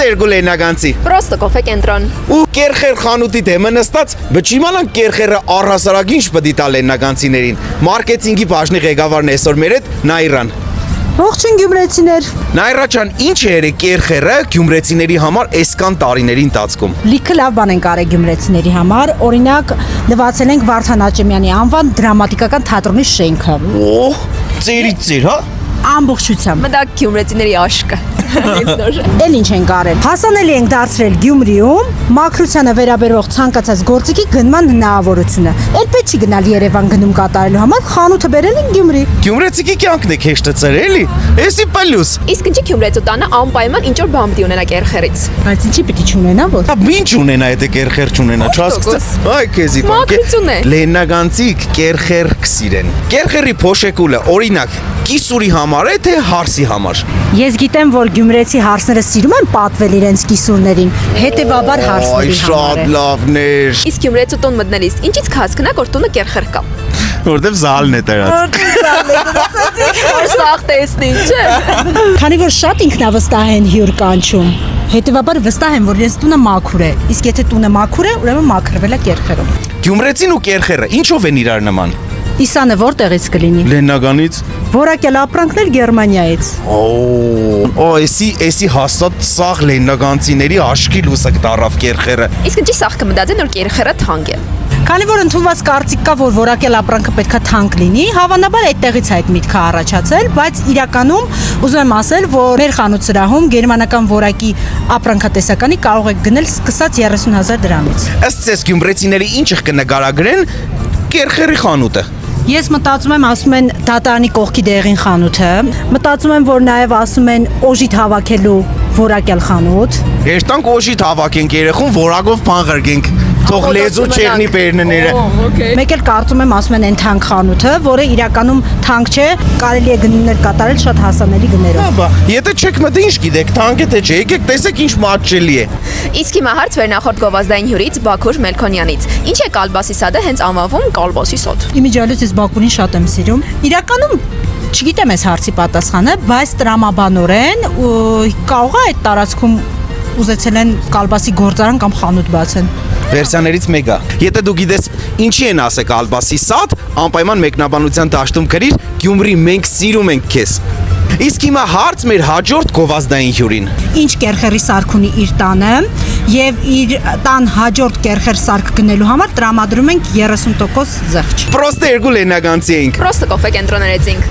Պրոստը երկու լենագանցի։ Պրոստը կոֆե կենտրոն։ Ու կերխեր խանութի դեմը նստած, բջիմանան կերխերը առհասարակ ինչ պդի տա լենագանցիներին։ Մարքեթինգի բաժնի ղեկավարն այսօր մեր հետ Նայրան։ Ողջույն գյումրեցիներ։ Նայրա ջան, ինչ է եղել կերխերը գյումրեցիների համար այսքան տարիների ընթացքում։ Լիքը լավ բան ենք արել գյումրեցիների համար, օրինակ նվացել ենք Վարդան Աճեմյանի անվան դրամատիկական թատրոնի շենքը։ Օհ, ծերից, հա։ Ամբողջությամբ։ Մտա Գյումրեցիների աշկը։ Էլ ինչ ենք արել։ Հասանելի ենք դարձրել Գյումրիում մաքրությանը վերաբերող ցանկացած գործիքի գնման հնարավորությունը։ Էլ պետք չի գնալ Երևան գնում կատարելու համար, խանութը բերել են Գյումրի։ Գյումրեցիքի կյանքն է քեշտացել, էլի։ Էսի պլյուս։ Իսկ ինչի Գյումրեցու տանը անպայման ինչ որ բամ պիտի ունենա կերխերից։ Բայց ինչի պիտի չունենա որ։ Ինչ ունենա եթե կերխեր չունենա, չհասկացա։ Այ քեզի Մաքրություն է։ Լենագանցիկ կերխեր կսիրեն։ Կերխերի փոշեկուլը օրինակ կիսուրի համար է թե հարսի համար։ Ես գիտեմ, որ գյումրեցի հարսները սիրում են պատվել իրենց կիսուրներին, հետևաբար հարսների համար Շատ է։ լավներ։ Իսկ Գյումրեցու տուն մտնելիս ինչից կհասկանա որ տունը կերխեր կա։ Որտեվ զալն է դրած։ Որ սաղ տեսնի, չէ։ Քանի որ շատ ինքնավստահ են հյուր կանչում, հետևաբար վստահ են, որ ես տունը մաքուր է, իսկ եթե տունը մաքուր է, ուրեմն մաքրվել է կերխերով։ Գյումրեցին ու կերխերը ինչով են իրար նման։ Իսանը որտեղից կլինի։ Լեննագանից։ Որակյալ ապրանքներ Գերմանիայից։ Էսի հաստատ սաղ լեննագանցիների աշկի լուսակ դարավ կերխերը։ Իսկ ինչի սաղ կմտածեն որ կերխերը թանկ է։ Քանի որ ընդունված կարծիք կա, որ որակյալ ապրանքը պետքա թանկ լինի, հավանաբար այդտեղից այդ միտքը առաջացել, բայց իրականում ուզում եմ ասել, որ մեր խանութ սրահում գերմանական որակի ապրանքատեսականի կարող եք գնել սկսած 30,000 դրամից։ Ըստ ցես գյումրեցիների ինչը կնկարագրեն կերխերի խանութը։ Ես մտածում եմ, ասում են դատարանի կողքի դեղին խանութը, մտածում եմ, որ նաև ասում են օժիտ հավաքելու որակյալ խանութ։ Երտանք օժիտ հավաքենք երեխուն, որակով բան ղրգենք։ Թող լեզու չեղնի բերնները։ Մեկ էլ կարծում եմ, ասում են այն թանկ խանութը, որը իրականում թանկ չէ, կարելի է գնումներ կատարել շատ հասանելի գներով։ Բա, եթե չեք մտի ինչ գիտեք, թանկ է թե չէ, եկեք տեսեք ինչ մատչելի է։ Իսկ հիմա հարց վերնախորդ գովազդային հյուրից Բաքուր Մելքոնյանից։ Ինչ է կալբասի սադը հենց անվանվում կալբասի սոդ։ Իմիջիալից ես Բաքունին շատ եմ սիրում։ Իրականում չգիտեմ այս հարցի պատասխանը, բայց տրամաբանորեն կարող է այդ տարածքում ուզեցել են կալբասի գործարան կամ խանութ բացեն։ Վերսիաներից մեկը։ Եթե դու գիտես ինչի են ասել կալբասի սատ, անպայման մեկնաբանության դաշտում գրիր Գյումրի մենք սիրում ենք քեզ։ Իսկ հիմա հարց մեր հաջորդ գովազդային հյուրին։ Ինչ կերխերի սարք ունի իր տանը եւ իր տան հաջորդ կերխեր սարք գնելու համար տրամադրում ենք 30% զեղչ։ Պրոստը երկու լենագանցի ենք։ Պրոստը կոֆե կենտրոն արեցինք։